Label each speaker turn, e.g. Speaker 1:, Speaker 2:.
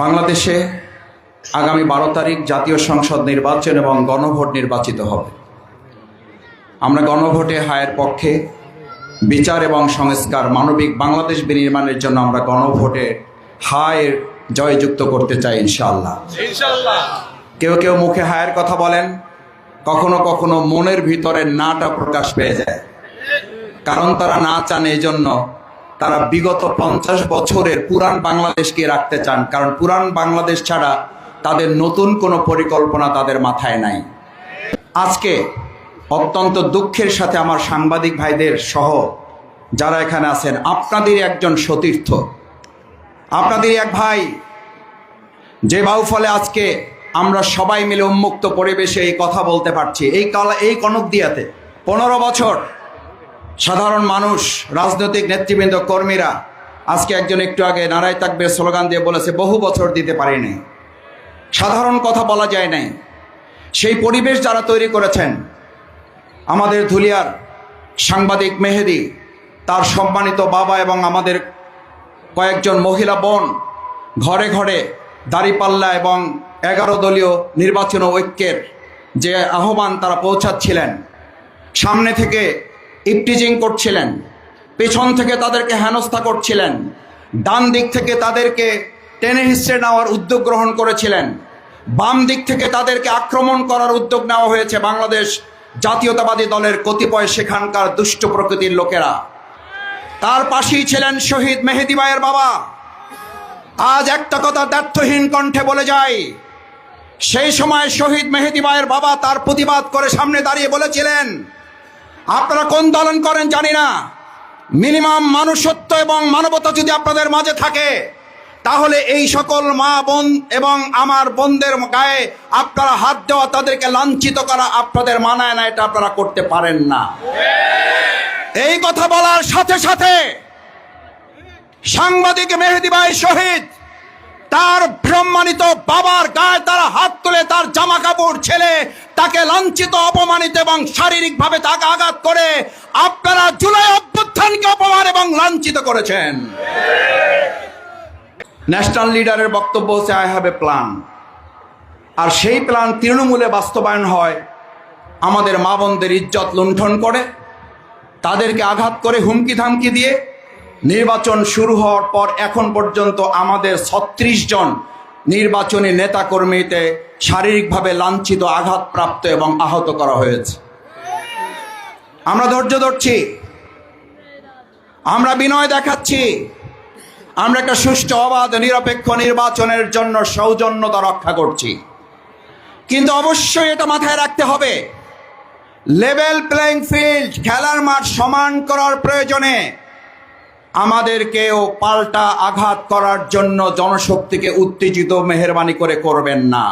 Speaker 1: বাংলাদেশে আগামী 12 তারিখ জাতীয় সংসদ নির্বাচন এবং গণভোট নির্বাচিত হবে। আমরা গণভোটে হায়ের পক্ষে। বিচার এবং সংস্কার মানবিক বাংলাদেশ বিনির্মাণের জন্য আমরা গণভোটে হায়ের জয়যুক্ত করতে চাই ইনশাআল্লাহ। কেউ কেউ মুখে হায়ের কথা বলেন, কখনো কখনো মনের ভিতরে নাটা প্রকাশ পেয়ে যায়, কারণ তারা না চান। এই জন্য তারা বিগত 50 বছরের পুরান বাংলাদেশকে রাখতে চান, কারণ পুরান বাংলাদেশ ছাড়া তাদের নতুন কোনো পরিকল্পনা তাদের মাথায় নাই। আজকে অত্যন্ত দুঃখের সাথে আমার সাংবাদিক ভাইদের সহ যারা এখানে আছেন, আপনাদের একজন সতীর্থ, আপনাদের এক ভাই, যে বাউফলে আজকে আমরা সবাই মিলে উন্মুক্ত পরিবেশে এই কথা বলতে পারছি। এই কনকদিয়াতে 15 বছর সাধারণ মানুষ, রাজনৈতিক নেতৃবৃন্দ, কর্মীরা, আজকে একজন একটু আগে নারায়ে তাকবীর স্লোগান দিয়ে বলেছে বহু বছর দিতে পারিনি, সাধারণ কথা বলা যায় নাই। সেই পরিবেশ যারা তৈরি করেছেন, আমাদের ধুলিয়ার সাংবাদিক মেহেদি, তার সম্মানিত বাবা এবং আমাদের কয়েকজন মহিলা বোন ঘরে ঘরে দাঁড়িপাল্লা এবং 11 দলীয় নির্বাচন ঐক্যের যে আহ্বান তারা পৌঁছাচ্ছিলেন, সামনে থেকে ইপটিজিং করছিলেন, পেছন থেকে তাদেরকে হেনস্থা করছিলেন, ডান দিক থেকে তাদেরকে টেনে হিসড়ে নেওয়ার উদ্যোগ গ্রহণ করেছিলেন, বাম দিক থেকে তাদেরকে আক্রমণ করার উদ্যোগ নেওয়া হয়েছে বাংলাদেশ জাতীয়তাবাদী দলের কতিপয় সেখানকার দুষ্ট প্রকৃতির লোকেরা। তার পাশেই ছিলেন শহীদ মেহেদি ভাইয়ের বাবা। আজ একটা কথা দ্ব্যর্থহীন কণ্ঠে বলে যায়, সেই সময় শহীদ মেহেদি ভাইয়ের বাবা তার প্রতিবাদ করে সামনে দাঁড়িয়ে বলেছিলেন, আপনারা কোন দলন করেন জানি না, মিনিমাম মানুষত্ব এবং মানবতা যদি আপনাদের মাঝে থাকে, তাহলে এই সকল মা বোন এবং আমার বোনদের গায়ে আপনারা হাত দেওয়া, তাদেরকে লাঞ্ছিত করা আপনাদের মানায় না, এটা আপনারা করতে পারেন না। এই কথা বলার সাথে সাথে সাংবাদিক মেহেদি ভাই শহীদ তার সম্মানিত বাবার গায়ে তারা হাত তুলে তার জামা কাপড় ছেলে তাকে লাঞ্ছিত, অপমানিত এবং শারীরিকভাবে তাকে আঘাত করে আপনারা জুলাই অভ্যুত্থানকে অপমান এবং লাঞ্ছিত করেছেন। ন্যাশনাল লিডারের বক্তব্য হচ্ছে আই হ্যাভ এ প্ল্যান, আর সেই প্ল্যান তৃণমূলে বাস্তবায়ন হয় আমাদের মা বোনদের ইজ্জত লুণ্ঠন করে, তাদেরকে আঘাত করে, হুমকি ধামকি দিয়ে। নির্বাচন শুরু হওয়ার পর এখন পর্যন্ত আমাদের 36 জন নির্বাচনী নেতাকর্মীতে শারীরিকভাবে লাঞ্ছিত, আঘাতপ্রাপ্ত এবং আহত করা হয়েছে। আমরা ধৈর্য ধরছি, আমরা বিনয় দেখাচ্ছি, আমরা একটা সুষ্ঠু, অবাধ, নিরপেক্ষ নির্বাচনের জন্য সৌজন্যতা রক্ষা করছি। কিন্তু অবশ্যই এটা মাথায় রাখতে হবে, লেভেল প্লেইং ফিল্ড, খেলার মাঠ সমান করার প্রয়োজনে আমাদেরকেও পাল্টা আঘাত করার জন্য জনশক্তিকে উত্তেজিত মেহেরবানি করে করবেন না।